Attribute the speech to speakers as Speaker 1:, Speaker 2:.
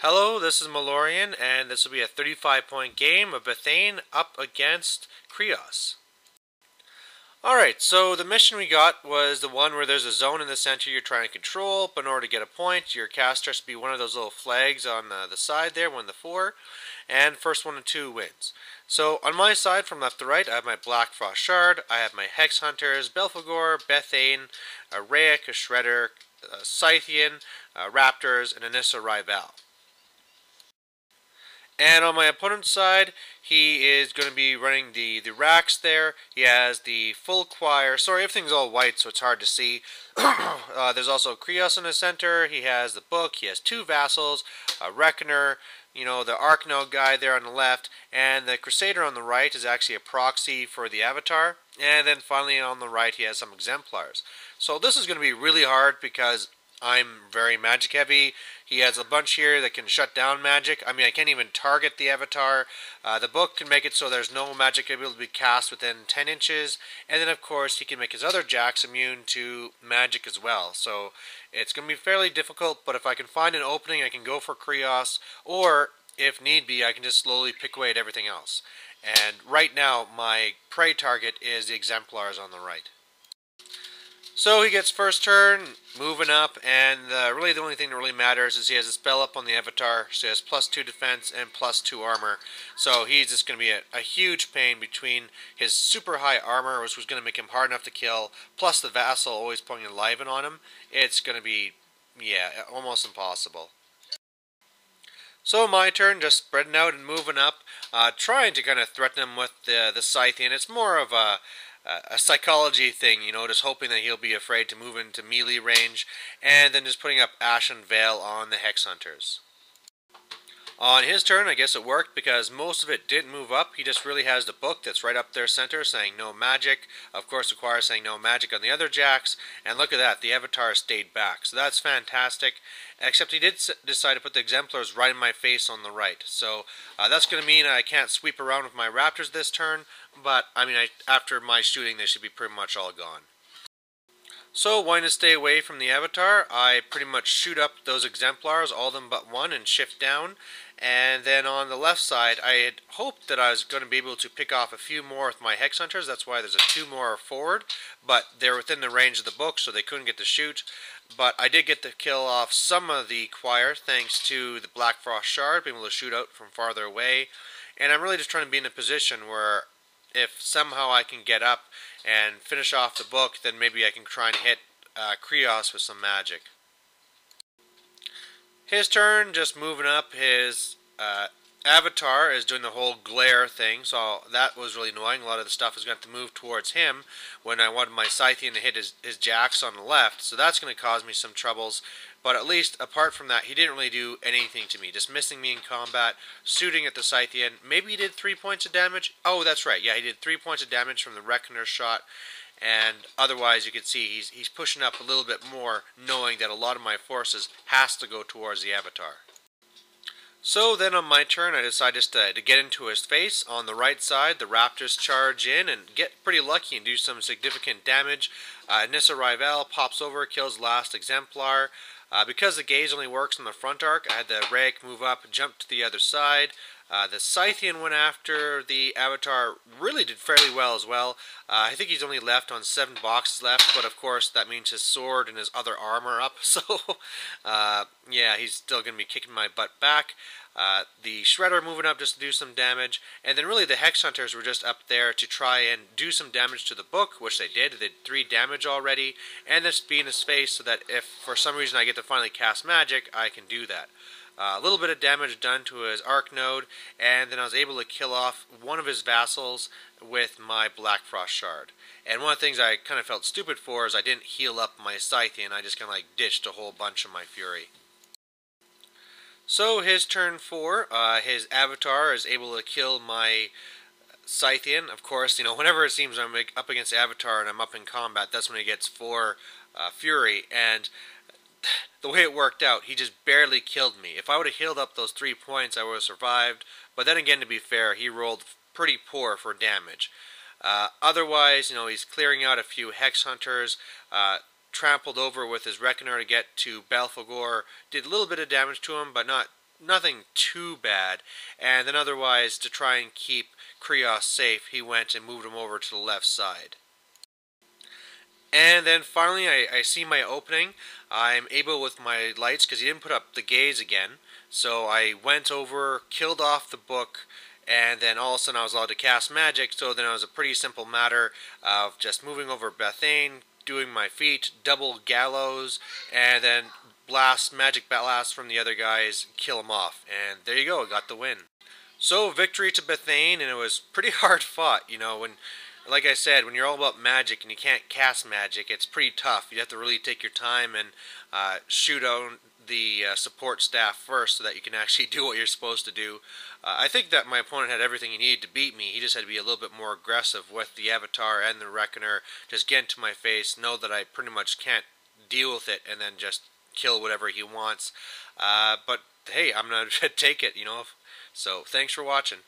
Speaker 1: Hello, this is Malorian, and this will be a 35-point game of Bethayne up against Kreoss. Alright, so the mission we got was the one where there's a zone in the center you're trying to control, but in order to get a point, your caster has to be one of those little flags on the side there, one of the four, and first one to two wins. So on my side, from left to right, I have my Black Frost Shard, I have my Hex Hunters, Belphegor, Bethayne, a Raic, a Shredder, a Scythian, Raptors, and Anissa Rival. And on my opponent's side, he is going to be running the racks there. He has the full choir. Sorry, everything's all white, so it's hard to see. There's also Kreoss in the center. He has the book. He has two vassals, a Reckoner, the Archnode guy there on the left, and the Crusader on the right is actually a proxy for the Avatar. And then finally on the right, he has some exemplars. So this is going to be really hard because I'm very magic heavy. He has a bunch here that can shut down magic. I mean, I can't even target the Avatar. The book can make it so there's no magic able to be cast within 10 inches. And then, of course, he can make his other jacks immune to magic as well. So it's going to be fairly difficult, but if I can find an opening, I can go for Kreoss. Or, if need be, I can just slowly pick away at everything else. And right now, my prey target is the exemplars on the right. So he gets first turn, moving up, and really the only thing that really matters is he has a spell up on the Avatar, so he has +2 defense and +2 armor. So he's just going to be a huge pain between his super high armor, which was going to make him hard enough to kill, plus the Vassal always putting Enliven on him. It's going to be, yeah, almost impossible. So my turn, just spreading out and moving up, trying to kind of threaten him with the Scythian. It's more of a psychology thing, just hoping that he'll be afraid to move into melee range, and then just putting up Ashen Veil on the Hex Hunters. On his turn, I guess it worked because most of it didn't move up. He just really has the book that's right up there center saying no magic. Of course, the choir saying no magic on the other jacks. And look at that, the Avatar stayed back. So that's fantastic. Except he did decide to put the exemplars right in my face on the right. So that's going to mean I can't sweep around with my Raptors this turn. But, I mean, after my shooting, they should be pretty much all gone. So, wanting to stay away from the Avatar, I pretty much shoot up those exemplars, all of them but one, and shift down. And then on the left side, I had hoped that I was going to be able to pick off a few more with my Hex Hunters. That's why there's a 2 more forward. But they're within the range of the book, so they couldn't get to shoot. But I did get to kill off some of the choir, thanks to the Black Frost Shard, being able to shoot out from farther away. And I'm really just trying to be in a position where if somehow I can get up and finish off the book, then maybe I can try and hit Kreoss with some magic. His turn, just moving up. His Avatar is doing the whole glare thing, so that was really annoying. A lot of the stuff is going to have to move towards him when I wanted my Scythian to hit his jacks on the left, so that's going to cause me some troubles. But at least, apart from that, he didn't really do anything to me. Just missing me in combat, shooting at the Scythian. Maybe he did 3 points of damage. Oh, that's right. Yeah, he did 3 points of damage from the Reckoner shot. And otherwise, you can see he's pushing up a little bit more, knowing that a lot of my forces has to go towards the Avatar. So then on my turn, I decide just to get into his face. On the right side, the Raptors charge in and get pretty lucky and do some significant damage. Anissa Rival pops over, kills last Exemplar. Because the gaze only works on the front arc, I had the Raic move up and jump to the other side. The Scythian went after the Avatar, really did fairly well as well. I think he's only left on 7 boxes left, but of course that means his sword and his other armor up. So, yeah, he's still going to be kicking my butt back. The Shredder moving up just to do some damage, and then really the Hex Hunters were just up there to try and do some damage to the book, which they did. They did 3 damage already, and just be in his face so that if for some reason I get to finally cast magic, I can do that. A little bit of damage done to his Archnode, and then I was able to kill off one of his vassals with my Black Frost Shard. And one of the things I kind of felt stupid for is I didn't heal up my Scythian. I just kind of like ditched a whole bunch of my Fury. So his turn 4, his Avatar is able to kill my Scythian. Of course, whenever it seems I'm up against the Avatar and I'm up in combat, that's when he gets 4 Fury. And the way it worked out, he just barely killed me. If I would have healed up those 3 points, I would have survived. But then again, to be fair, he rolled pretty poor for damage. Otherwise, he's clearing out a few Hex Hunters, trampled over with his Reckoner to get to Belphegor. Did a little bit of damage to him, but not nothing too bad. And then otherwise, to try and keep Kreoss safe, he went and moved him over to the left side. And then finally I see my opening. I'm able with my lights, because he didn't put up the gaze again. So I went over, killed off the book, and then all of a sudden I was allowed to cast magic. So then it was a pretty simple matter of just moving over Bethayne, doing my feat, double gallows, and then magic blast from the other guys, kill him off. And there you go, got the win. So victory to Bethayne, and it was pretty hard fought. Like I said, when you're all about magic and you can't cast magic, it's pretty tough. You have to really take your time and shoot out the support staff first so that you can actually do what you're supposed to do. I think that my opponent had everything he needed to beat me. He just had to be a little bit more aggressive with the Avatar and the Reckoner. Just get into my face, know that I pretty much can't deal with it, and then just kill whatever he wants. But hey, I'm going to take it, So thanks for watching.